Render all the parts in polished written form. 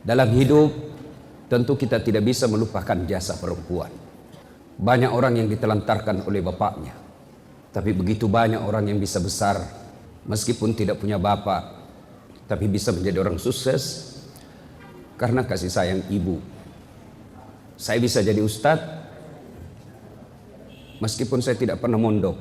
Dalam hidup tentu kita tidak bisa melupakan jasa perempuan. Banyak orang yang ditelantarkan oleh bapaknya, tapi begitu banyak orang yang bisa besar meskipun tidak punya bapak, tapi bisa menjadi orang sukses karena kasih sayang ibu. Saya bisa jadi ustadz meskipun saya tidak pernah mondok,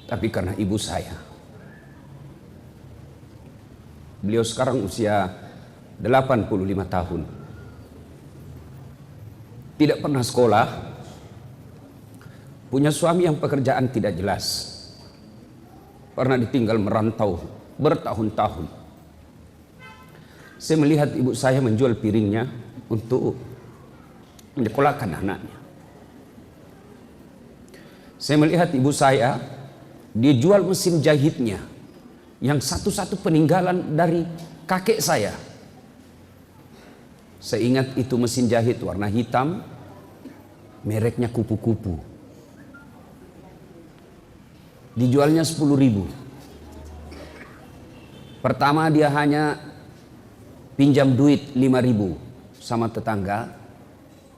tapi karena ibu saya. Beliau sekarang usia 85 tahun. Tidak pernah sekolah. Punya suami yang pekerjaan tidak jelas. Pernah ditinggal merantau bertahun-tahun. Saya melihat ibu saya menjual piringnya untuk menyekolahkan anaknya. Saya melihat ibu saya, dia jual mesin jahitnya yang satu-satu peninggalan dari kakek saya. Saya ingat itu mesin jahit warna hitam, mereknya kupu-kupu. Dijualnya 10.000. Pertama dia hanya pinjam duit 5.000 sama tetangga,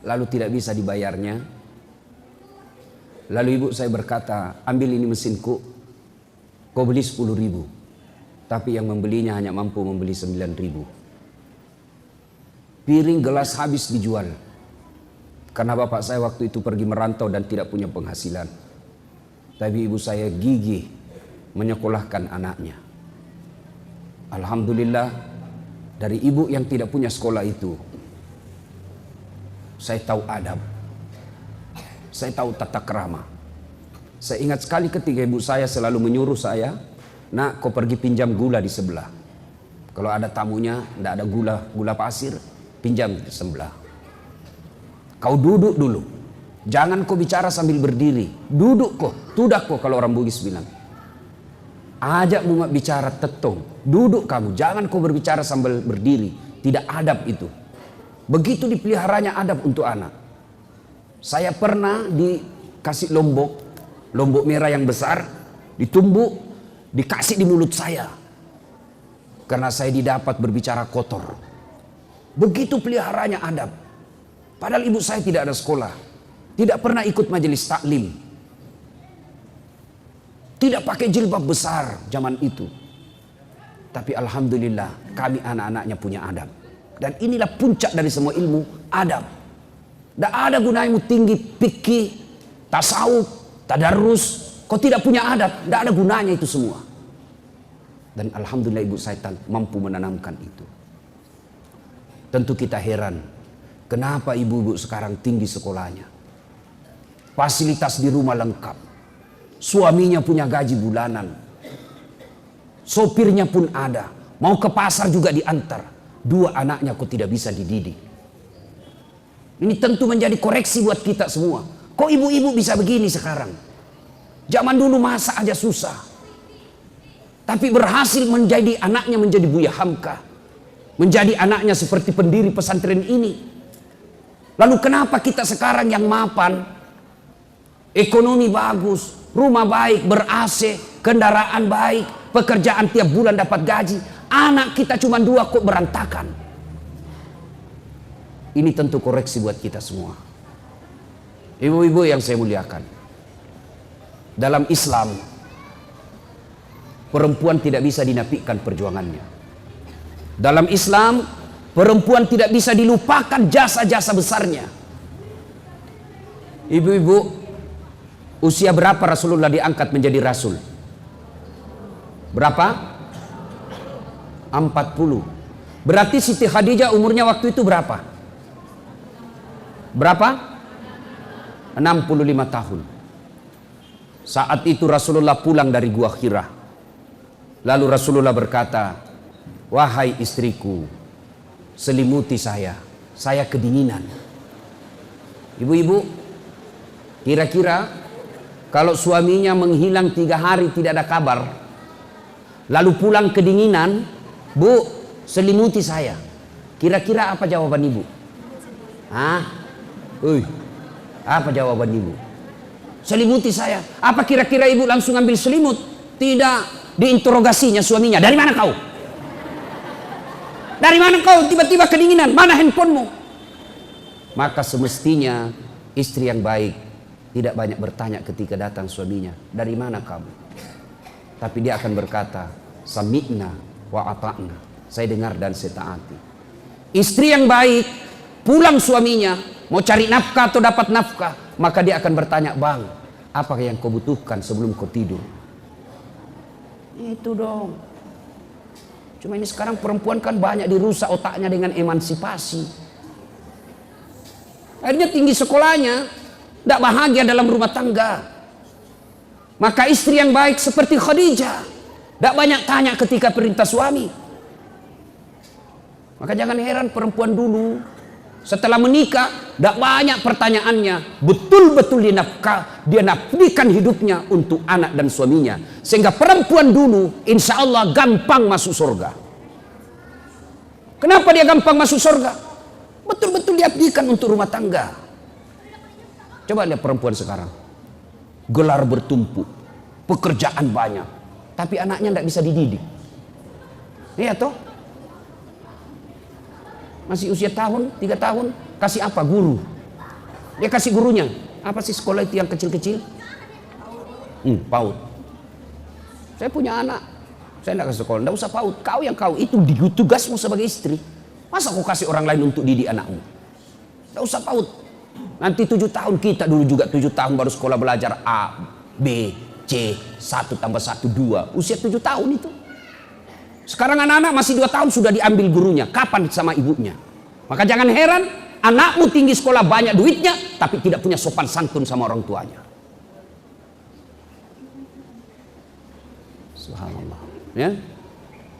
lalu tidak bisa dibayarnya. Lalu ibu saya berkata, ambil ini mesinku, kau beli 10.000. Tapi yang membelinya hanya mampu membeli 9.000. Piring gelas habis dijual. Karena bapak saya waktu itu pergi merantau dan tidak punya penghasilan. Tapi ibu saya gigih menyekolahkan anaknya. Alhamdulillah, dari ibu yang tidak punya sekolah itu, saya tahu adab. Saya tahu tata krama. Saya ingat sekali ketika ibu saya selalu menyuruh saya, nak, kau pergi pinjam gula di sebelah. Kalau ada tamunya, tidak ada gula pasir, pinjam di sebelah. Kau duduk dulu. Jangan kau bicara sambil berdiri. Duduk kau, tudak kau kalau orang Bugis bilang. Ajak bunga bicara tetong. Duduk kamu, jangan kau berbicara sambil berdiri. Tidak adab itu. Begitu dipeliharanya adab untuk anak. Saya pernah dikasih lombok merah yang besar, ditumbuk, dikasih di mulut saya. Karena saya didapat berbicara kotor. Begitu peliharanya adab. Padahal ibu saya tidak ada sekolah. Tidak pernah ikut majelis taklim. Tidak pakai jilbab besar zaman itu. Tapi alhamdulillah kami anak-anaknya punya adab. Dan inilah puncak dari semua ilmu, adab. Tidak ada gunanya tinggi fikih, tasawuf, tadarus. Kau tidak punya adab, tidak ada gunanya itu semua. Dan alhamdulillah ibu saya mampu menanamkan itu. Tentu kita heran, kenapa ibu-ibu sekarang tinggi sekolahnya. Fasilitas di rumah lengkap. Suaminya punya gaji bulanan. Sopirnya pun ada. Mau ke pasar juga diantar. 2 anaknya kok tidak bisa dididik. Ini tentu menjadi koreksi buat kita semua. Kok ibu-ibu bisa begini sekarang? Zaman dulu masa aja susah. Tapi berhasil menjadi anaknya menjadi Buya Hamka. Menjadi anaknya seperti pendiri pesantren ini. Lalu kenapa kita sekarang yang mapan? Ekonomi bagus, rumah baik, ber-AC, kendaraan baik, pekerjaan tiap bulan dapat gaji. Anak kita cuma 2 kok berantakan. Ini tentu koreksi buat kita semua. Ibu-ibu yang saya muliakan. Dalam Islam, perempuan tidak bisa dinafikan perjuangannya. Dalam Islam, perempuan tidak bisa dilupakan jasa-jasa besarnya. Ibu-ibu, usia berapa Rasulullah diangkat menjadi Rasul? Berapa? 40. Berarti Siti Khadijah umurnya waktu itu berapa? Berapa? 65 tahun. Saat itu Rasulullah pulang dari Gua Hira. Lalu Rasulullah berkata, wahai istriku, selimuti saya kedinginan. Ibu-ibu, kira-kira kalau suaminya menghilang 3 hari tidak ada kabar, lalu pulang kedinginan, bu, selimuti saya. Kira-kira apa jawaban ibu? Apa jawaban ibu? Selimuti saya. Apa kira-kira ibu langsung ambil selimut? Tidak. Diinterogasinya suaminya, dari mana kau? Dari mana kau tiba-tiba kedinginan? Mana handphonemu? Maka semestinya istri yang baik tidak banyak bertanya ketika datang suaminya, dari mana kamu? Tapi dia akan berkata, sami'na wa ata'na. Saya dengar dan saya taati. Istri yang baik, pulang suaminya, mau cari nafkah atau dapat nafkah, maka dia akan bertanya, bang, apa yang kau butuhkan sebelum kau tidur? Itu dong. Cuma ini sekarang perempuan kan banyak dirusak otaknya dengan emansipasi. Akhirnya tinggi sekolahnya, tidak bahagia dalam rumah tangga. Maka istri yang baik seperti Khadijah, tidak banyak tanya ketika perintah suami. Maka jangan heran perempuan dulu setelah menikah tidak banyak pertanyaannya, betul-betul dia nafdikan hidupnya untuk anak dan suaminya, sehingga perempuan dulu insya Allah gampang masuk surga. Kenapa dia gampang masuk surga? Betul-betul diabdikan untuk rumah tangga. Coba lihat perempuan sekarang, gelar bertumpuk, pekerjaan banyak, tapi anaknya tidak bisa dididik. Iya toh? Masih usia 3 tahun, kasih apa? Guru. Dia kasih gurunya. Apa sih sekolah itu yang kecil-kecil? PAUD. Saya punya anak, saya tidak kasih sekolah, tidak usah PAUD. Kau itu tugasmu sebagai istri. Masa kau kasih orang lain untuk didik anakmu? Tidak usah PAUD. Nanti 7 tahun, kita dulu juga 7 tahun baru sekolah belajar A, B, C, 1 tambah 1, 2. Usia 7 tahun itu. Sekarang anak-anak masih 2 tahun sudah diambil gurunya. Kapan sama ibunya? Maka jangan heran anakmu tinggi sekolah banyak duitnya, tapi tidak punya sopan santun sama orang tuanya. Subhanallah. Ya?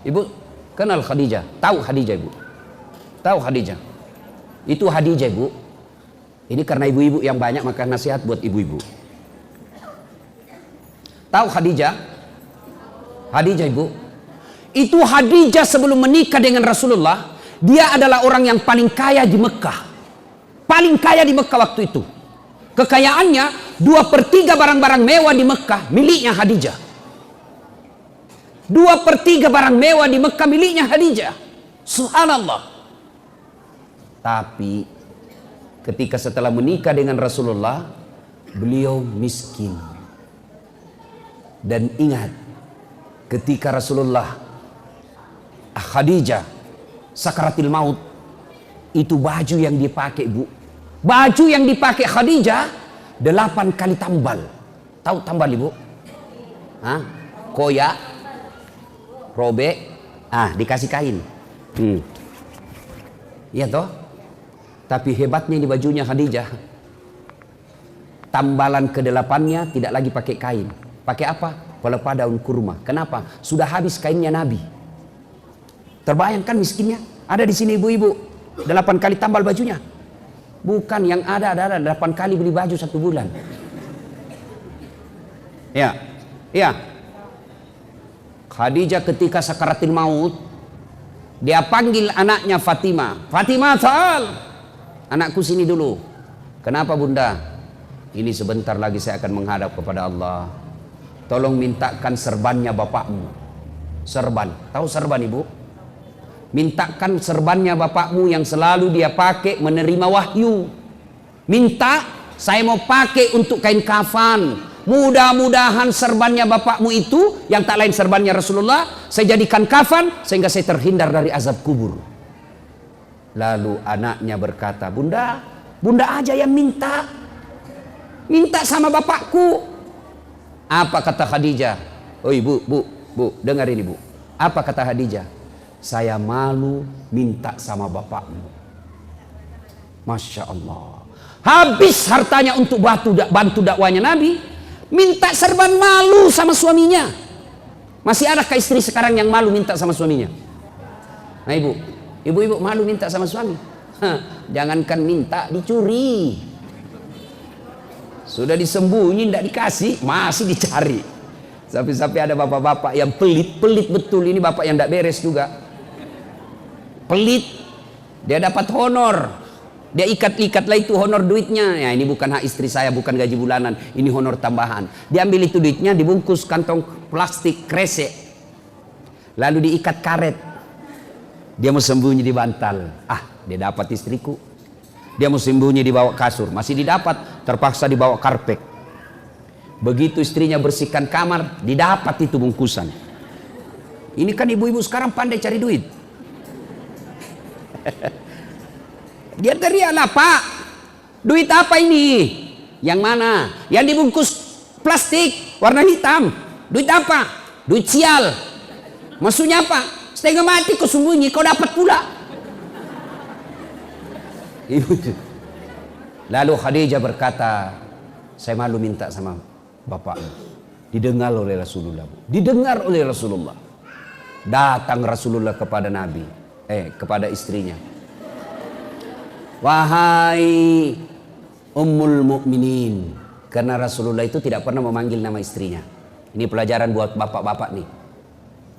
Ibu kenal Khadijah? Tahu Khadijah, Ibu? Tahu Khadijah? Itu Khadijah, Ibu. Ini karena ibu-ibu yang banyak, maka nasihat buat ibu-ibu. Tahu Khadijah? Khadijah, Ibu. Itu Khadijah sebelum menikah dengan Rasulullah, dia adalah orang yang paling kaya di Mekah. Paling kaya di Mekah waktu itu. Kekayaannya 2/3 barang-barang mewah di Mekah miliknya Khadijah. 2/3 barang mewah di Mekah miliknya Khadijah. Subhanallah. Tapi ketika setelah menikah dengan Rasulullah, beliau miskin. Dan ingat, ketika Rasulullah Khadijah sakaratil maut, itu baju yang dipakai, Bu. Baju yang dipakai Khadijah 8 kali tambal. Tahu tambal, Ibu? Hah? Koyak, robek, dikasih kain. Iya toh? Tapi hebatnya di bajunya Khadijah, tambalan ke-8-nya tidak lagi pakai kain. Pakai apa? Pelepah daun kurma. Kenapa? Sudah habis kainnya Nabi. Terbayangkan miskinnya? Ada di sini ibu-ibu 8 kali tambal bajunya. Bukan, yang ada 8 kali beli baju 1 bulan. Ya, ya. Khadijah ketika sakaratil maut, dia panggil anaknya Fatimah. Fatimah, ta'al. Anakku sini dulu. Kenapa, Bunda? Ini sebentar lagi saya akan menghadap kepada Allah. Tolong mintakan serbannya bapakmu. Serban. Tahu serban, Ibu? Mintakan serbannya bapakmu yang selalu dia pakai menerima wahyu. Minta, saya mau pakai untuk kain kafan. Mudah-mudahan serbannya bapakmu itu, yang tak lain serbannya Rasulullah, saya jadikan kafan sehingga saya terhindar dari azab kubur. Lalu anaknya berkata, Bunda, Bunda aja yang minta. Minta sama bapakku. Apa kata Khadijah? Oh ibu, bu, dengar ini, Bu. Apa kata Khadijah? Saya malu minta sama bapakmu. Masya Allah. Habis hartanya untuk bantu dakwanya Nabi, minta serban malu sama suaminya. Masih adakah istri sekarang yang malu minta sama suaminya? Nah ibu-ibu malu minta sama suami. Jangankan minta, dicuri. Sudah disembunyi, tidak dikasih, masih dicari. Sampai-sampai ada bapak-bapak yang pelit betul. Ini bapak yang tidak beres juga. Pelit, dia dapat honor, dia ikat-ikatlah itu honor duitnya. Ya, ini bukan hak istri saya, bukan gaji bulanan, ini honor tambahan. Diambil itu duitnya, dibungkus kantong plastik kresek, lalu diikat karet, Dia mau sembunyi di bantal. Dia dapat istriku. Dia mau sembunyi di bawah kasur. Masih didapat. Terpaksa dibawa karpet. Begitu istrinya bersihkan kamar, didapat itu bungkusan. Ini kan ibu-ibu sekarang pandai cari duit. Dia teriaklah, "Pak, duit apa ini?" "Yang mana?" "Yang dibungkus plastik warna hitam." "Duit apa?" "Duit sial." "Maksudnya apa?" "Setengah mati kau sembunyi, kau dapat pula." Lalu Khadijah berkata, "Saya malu minta sama bapakmu." Didengar oleh Rasulullah. Didengar oleh Rasulullah. Datang Rasulullah kepada Nabi, kepada istrinya. "Wahai Ummul Mukminin." Karena Rasulullah itu tidak pernah memanggil nama istrinya. Ini pelajaran buat bapak-bapak nih.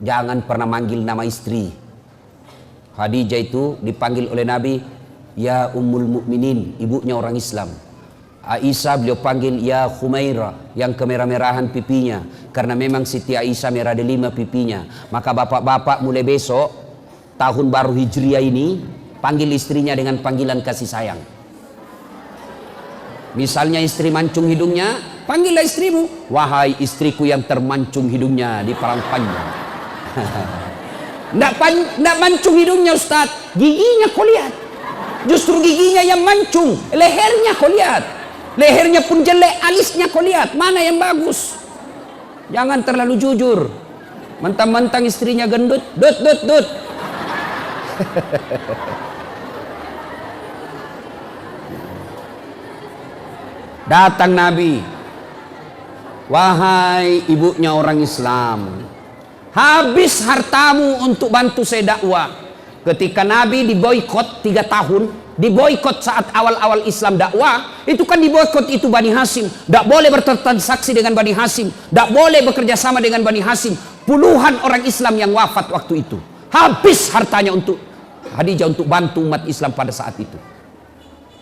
Jangan pernah manggil nama istri. Khadijah itu dipanggil oleh Nabi, "Ya Ummul Mukminin," ibunya orang Islam. Aisyah beliau panggil "Ya Khumairah," yang kemerah-merahan pipinya. Karena memang Siti Aisyah merah delima pipinya. Maka bapak-bapak mulai besok, tahun baru Hijriah ini, panggil istrinya dengan panggilan kasih sayang. Misalnya istri mancung hidungnya, panggillah istrimu, "Wahai istriku yang termancung hidungnya di palang panjang." Nggak mancung hidungnya Ustaz, giginya kau lihat. Justru giginya yang mancung, lehernya kau lihat. Lehernya pun jelek, alisnya kau lihat. Mana yang bagus? Jangan terlalu jujur. Mentang-mentang istrinya gendut, dut. Datang Nabi, "Wahai ibunya orang Islam, habis hartamu untuk bantu saya dakwah." Ketika Nabi diboikot 3 tahun, diboikot saat awal-awal Islam dakwah, itu kan diboikot itu Bani Hashim. Tidak boleh bertransaksi dengan Bani Hashim, tidak boleh bekerja sama dengan Bani Hashim. Puluhan orang Islam yang wafat waktu itu. Habis hartanya untuk Khadijah untuk bantu umat Islam pada saat itu.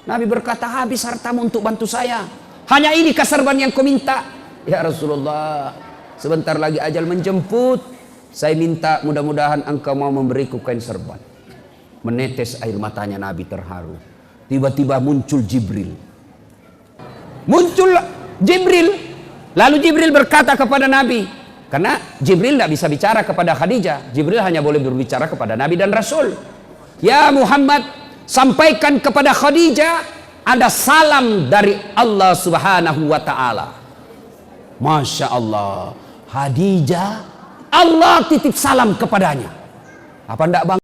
Nabi berkata, "Habis hartamu untuk bantu saya. Hanya ini kasarban yang kau minta." "Ya Rasulullah, sebentar lagi ajal menjemput. Saya minta mudah-mudahan engkau mau memberiku kain serban." Menetes air matanya Nabi terharu. Tiba-tiba muncul Jibril. Lalu Jibril berkata kepada Nabi, karena Jibril tidak bisa bicara kepada Khadijah. Jibril hanya boleh berbicara kepada Nabi dan Rasul. "Ya Muhammad, sampaikan kepada Khadijah ada salam dari Allah Subhanahu wa ta'ala." Masya Allah, Khadijah, Allah titip salam kepadanya. Apa enggak bang?